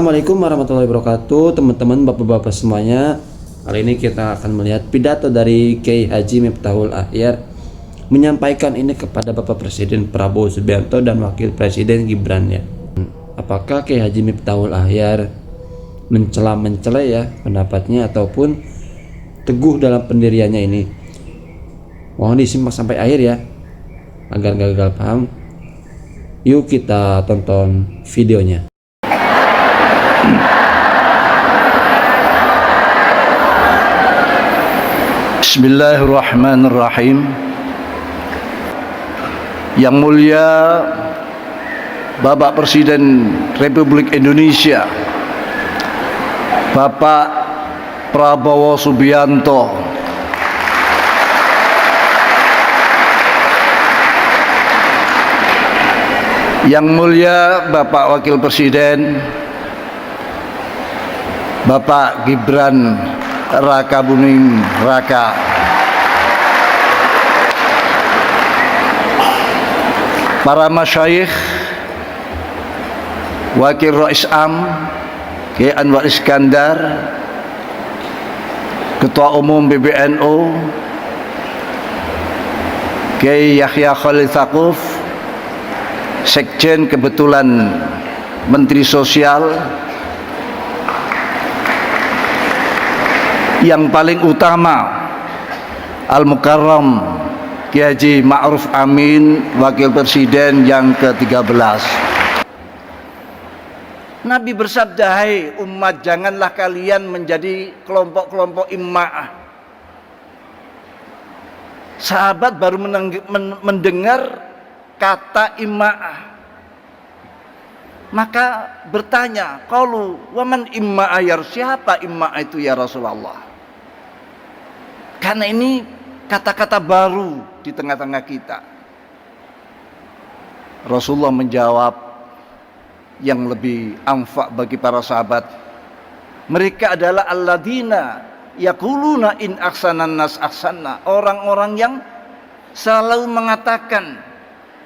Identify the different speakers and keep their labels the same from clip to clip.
Speaker 1: Assalamualaikum warahmatullahi wabarakatuh, teman-teman, bapak-bapak semuanya. Kali ini kita akan melihat pidato dari Kiai Haji Miftahul Akhyar menyampaikan ini kepada Bapak Presiden Prabowo Subianto dan Wakil Presiden Gibran ya. Apakah Kiai Haji Miftahul Akhyar mencela ya pendapatnya ataupun teguh dalam pendiriannya ini? Mohon disimak sampai akhir ya agar gak gagal paham. Yuk kita tonton videonya.
Speaker 2: Bismillahirrahmanirrahim. Yang mulia Bapak Presiden Republik Indonesia Bapak Prabowo Subianto, yang mulia Bapak Wakil Presiden Bapak Gibran Raka Buming Raka, para masyayikh, Wakil Rais Am Kiai Anwar Iskandar, Ketua Umum PBNU Kiai Yahya Khalil Stakuf, Sekjen kebetulan Menteri Sosial, yang paling utama Al-Mukarram Kiai Haji Ma'ruf Amin, Wakil Presiden yang ke-13. Nabi bersabda, "Hai umat, janganlah kalian menjadi kelompok-kelompok imma'ah." Sahabat baru mendengar kata imma'ah, maka bertanya, qalu waman imma'ah ya, siapa imma'ah itu ya Rasulullah? Karena ini kata-kata baru di tengah-tengah kita. Rasulullah menjawab yang lebih amfa bagi para sahabat. Mereka adalah alladzina yaquluna in ahsanan nas ahsanna, orang-orang yang selalu mengatakan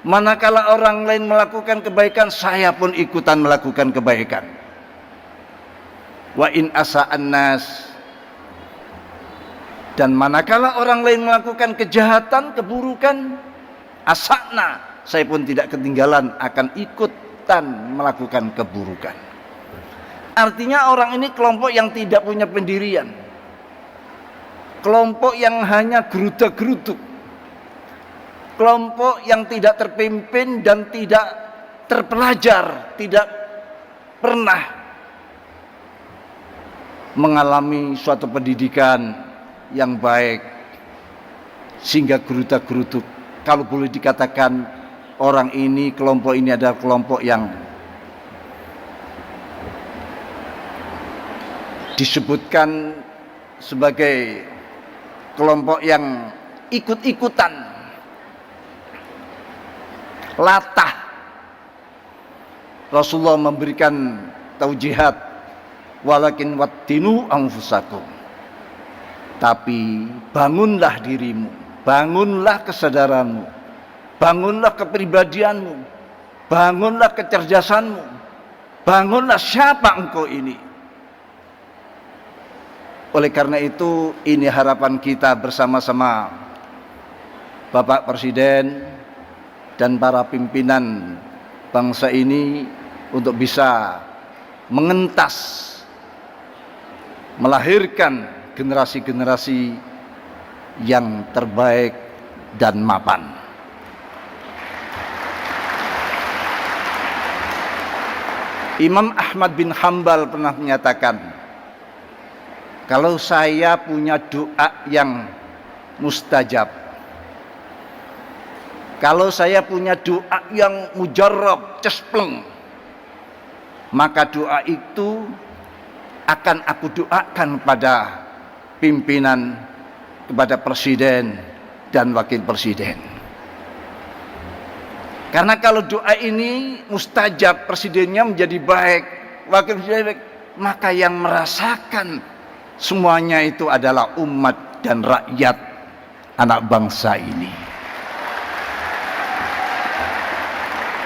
Speaker 2: manakala orang lain melakukan kebaikan, saya pun ikutan melakukan kebaikan. Wa in asa'an nas, dan manakala orang lain melakukan kejahatan, keburukan, asakna, saya pun tidak ketinggalan akan ikutan melakukan keburukan. Artinya orang ini kelompok yang tidak punya pendirian, kelompok yang hanya geruda-geruduk, kelompok yang tidak terpimpin dan tidak terpelajar, tidak pernah mengalami suatu pendidikan yang baik, sehingga geruda-geruduk. Kalau boleh dikatakan, orang ini, kelompok ini adalah kelompok yang disebutkan sebagai kelompok yang ikut-ikutan, latah. Rasulullah memberikan taujihat, walakin wattinu anfusakum, tapi bangunlah dirimu, bangunlah kesadaranmu, bangunlah kepribadianmu, bangunlah kecerdasanmu, bangunlah siapa engkau ini. Oleh karena itu, ini harapan kita bersama-sama Bapak Presiden dan para pimpinan bangsa ini untuk bisa mengentas, melahirkan generasi-generasi yang terbaik dan mapan. Imam Ahmad bin Hambal pernah menyatakan, kalau saya punya doa yang mustajab, kalau saya punya doa yang mujarrab, cespleng, maka doa itu akan aku doakan pada pimpinan, kepada presiden dan wakil presiden. Karena kalau doa ini mustajab, presidennya menjadi baik, wakil presiden baik, maka yang merasakan semuanya itu adalah umat dan rakyat anak bangsa ini.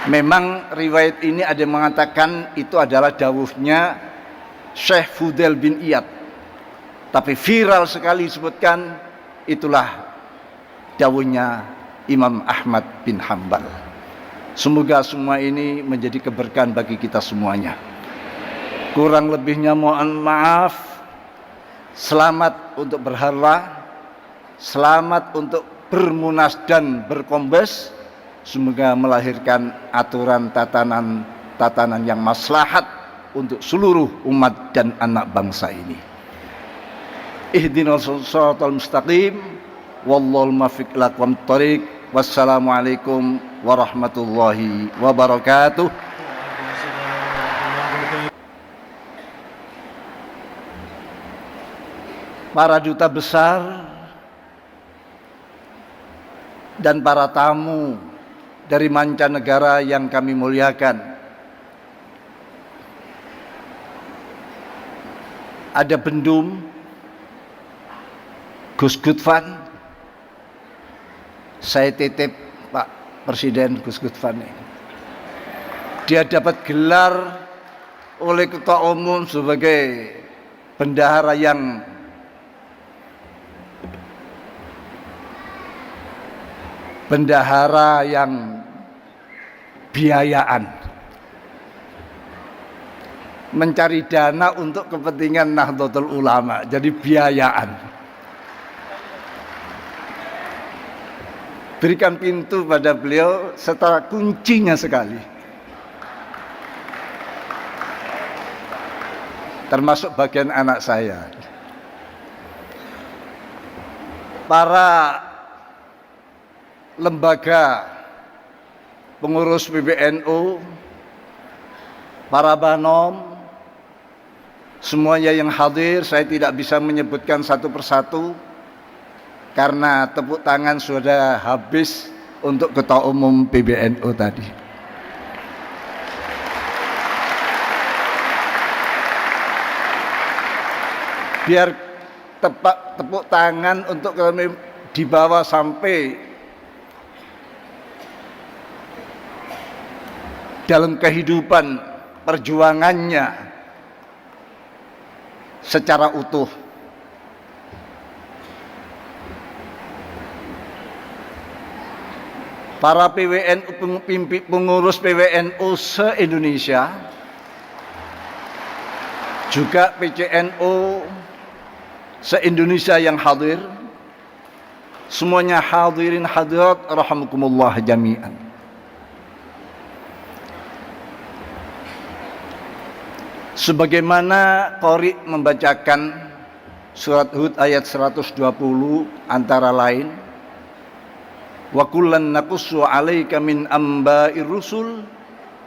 Speaker 2: Memang riwayat ini ada yang mengatakan itu adalah dawuhnya Syekh Fudail bin Iyad, tapi viral sekali disebutkan itulah dawuhnya Imam Ahmad bin Hambal. Semoga semua ini menjadi keberkahan bagi kita semuanya. Kurang lebihnya mohon maaf. Selamat untuk berhala, selamat untuk bermunas dan berkombes. Semoga melahirkan aturan tatanan yang maslahat untuk seluruh umat dan anak bangsa ini. Ihdinas shiratal mustaqim, wallahul muwaffiq ila aqwamit thoriq. Wassalamualaikum warahmatullahi wabarakatuh. Para duta besar dan para tamu dari mancanegara yang kami muliakan, ada Bendum Gus Gutfan. Saya titip Pak Presiden Gus Gutfan ini. Dia dapat gelar oleh Ketua Umum sebagai bendahara yang biayaan, mencari dana untuk kepentingan Nahdlatul Ulama, jadi biayaan. Berikan pintu pada beliau setelah kuncinya sekali, termasuk bagian anak saya. Para lembaga pengurus PBNU, para banom, semuanya yang hadir, saya tidak bisa menyebutkan satu persatu karena tepuk tangan sudah habis untuk Ketua Umum PBNU tadi. Biar tepuk tangan untuk kami dibawa sampai dalam kehidupan perjuangannya secara utuh. Para PWNU, pengurus PWNU se-Indonesia, juga PCNU se-Indonesia yang hadir, semuanya hadirin hadirat rahimakumullah jami'an. Sebagaimana Qori membacakan surat Hud ayat 120 antara lain, wa kullan naqussu 'alaika min amba'ir rusul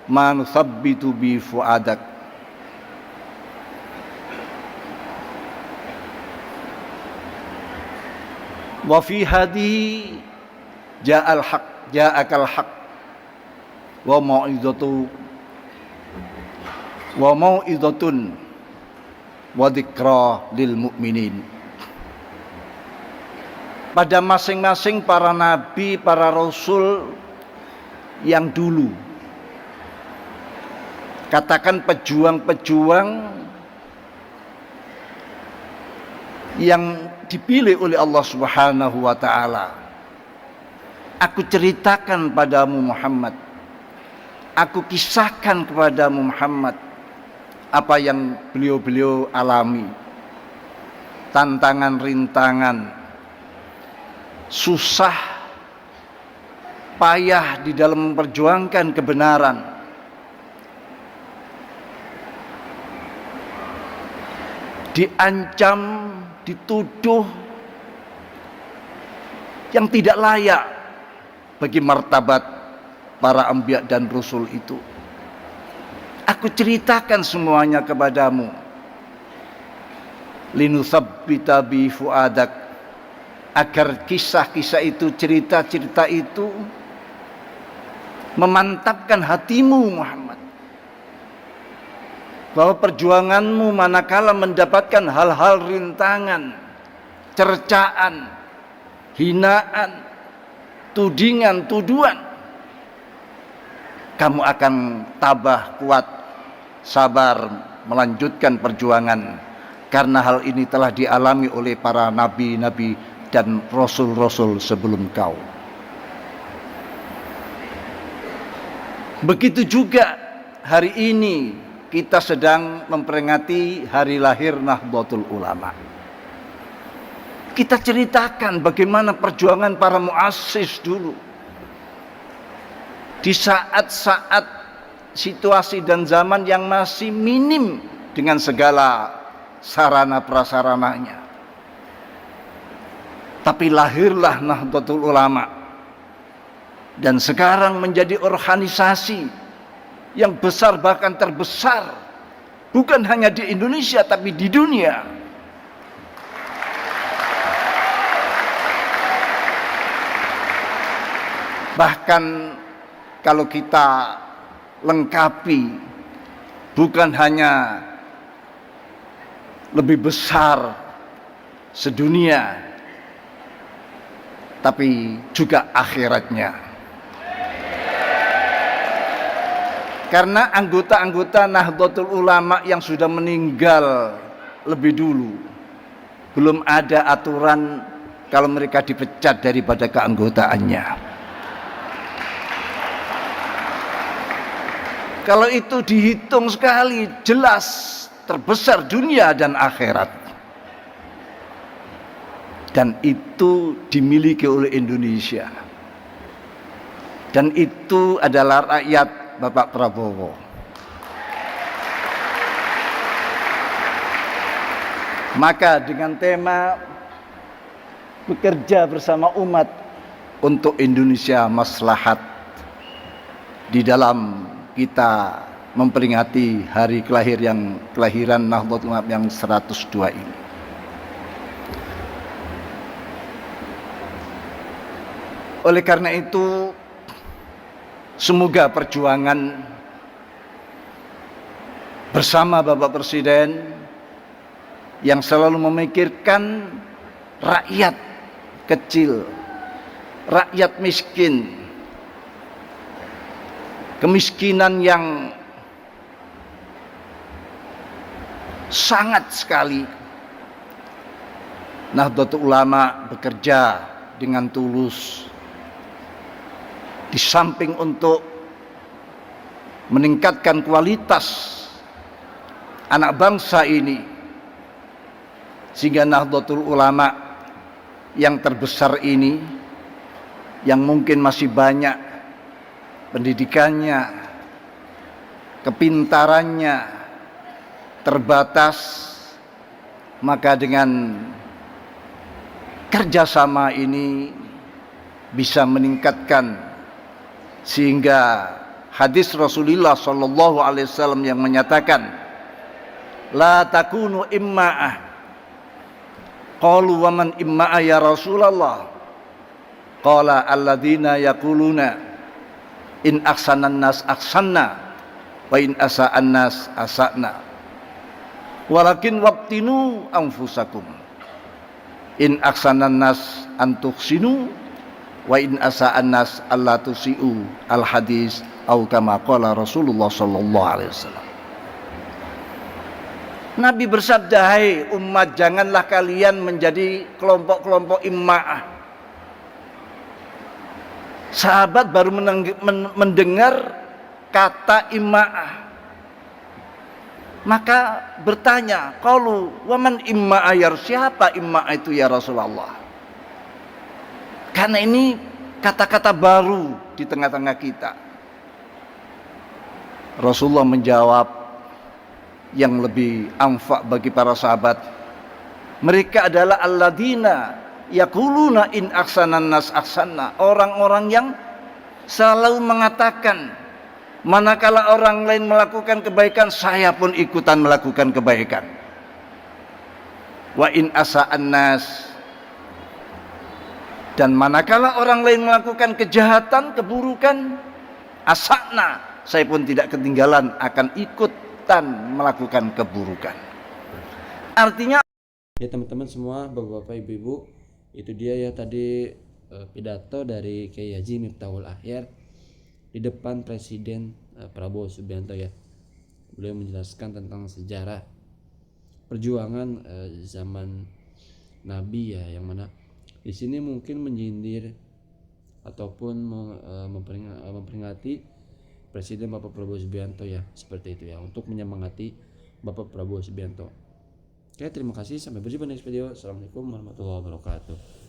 Speaker 2: ma nuthabbitu bi fuadak. Wa fi hadi ja'al haq, ja'akal haq wa mau'izatun wa dzikra lil mu'minin. Pada masing-masing para nabi, para rasul yang dulu, katakan pejuang-pejuang yang dipilih oleh Allah Subhanahu wa taala. Aku ceritakan padamu Muhammad, aku kisahkan kepadamu Muhammad apa yang beliau-beliau alami, tantangan, rintangan, susah, payah di dalam memperjuangkan kebenaran. Diancam, dituduh yang tidak layak bagi martabat para anbiya dan rasul itu. Aku ceritakan semuanya kepadamu, linutsabbita bi fuadak, agar kisah-kisah itu, cerita-cerita itu memantapkan hatimu Muhammad, bahwa perjuanganmu manakala mendapatkan hal-hal rintangan, cercaan, hinaan, tudingan, tuduhan, kamu akan tabah, kuat, sabar melanjutkan perjuangan, karena hal ini telah dialami oleh para nabi-nabi dan rasul-rasul sebelum kau. Begitu juga hari ini kita sedang memperingati hari lahir Nahdlatul Ulama. Kita ceritakan bagaimana perjuangan para muassis dulu. Di saat-saat situasi dan zaman yang masih minim dengan segala sarana prasarananya. Tapi lahirlah Nahdlatul Ulama. Dan sekarang menjadi organisasi yang besar, bahkan terbesar, bukan hanya di Indonesia tapi di dunia. Bahkan kalau kita lengkapi, bukan hanya lebih besar sedunia, tapi juga akhiratnya. Karena anggota-anggota Nahdlatul Ulama yang sudah meninggal lebih dulu, belum ada aturan kalau mereka dipecat daripada keanggotaannya. Kalau itu dihitung sekali, jelas terbesar dunia dan akhirat. Dan itu dimiliki oleh Indonesia. Dan itu adalah rakyat Bapak Prabowo. Maka dengan tema bekerja bersama umat untuk Indonesia maslahat, di dalam kita memperingati hari kelahiran Nahdlatul Ulama yang 102 ini. Oleh karena itu, semoga perjuangan bersama Bapak Presiden yang selalu memikirkan rakyat kecil, rakyat miskin, kemiskinan yang sangat sekali. Nahdlatul Ulama bekerja dengan tulus, di samping untuk meningkatkan kualitas anak bangsa ini, sehingga Nahdlatul Ulama yang terbesar ini, yang mungkin masih banyak pendidikannya, kepintarannya terbatas, maka dengan kerjasama ini bisa meningkatkan, sehingga hadis Rasulullah Shallallahu Alaihi Wasallam yang menyatakan, la takunu imma'ah. Qalu wa man imma'ah ya Rasulullah? Qala alladzina yaquluna in aksanan nas aksanna wa in asa'an nas asa'na walakin waqtinu anfusakum in aksanan nas antuhsinu wa in asa'an nas alla tusi'u al hadis au kama qala Rasulullah sallallahu alaihi wasallam. Nabi bersabda, hai umat, janganlah kalian menjadi kelompok-kelompok imma'ah. Sahabat baru mendengar kata imma'ah, maka bertanya, qalu waman imma'ah ya, siapa imma'ah itu ya Rasulullah? Karena ini kata-kata baru di tengah-tengah kita. Rasulullah menjawab yang lebih amfa bagi para sahabat, mereka adalah alladzina yaquluna in aksanan nas aksanna, orang-orang yang selalu mengatakan manakala orang lain melakukan kebaikan, saya pun ikutan melakukan kebaikan. Wa in asa'an nas, dan manakala orang lain melakukan kejahatan, keburukan, asa'na, saya pun tidak ketinggalan, akan ikutan melakukan keburukan. Artinya,
Speaker 1: ya teman-teman semua, bapak-bapak, ibu-ibu, itu dia ya tadi pidato dari Kiai Haji Miftahul Ahyar di depan Presiden Prabowo Subianto ya. Beliau menjelaskan tentang sejarah perjuangan zaman Nabi ya, yang mana di sini mungkin menyindir ataupun memperingati Presiden Bapak Prabowo Subianto ya, seperti itu ya, untuk menyemangati Bapak Prabowo Subianto. Oke, terima kasih, sampai berjumpa next video. Assalamualaikum warahmatullahi wabarakatuh.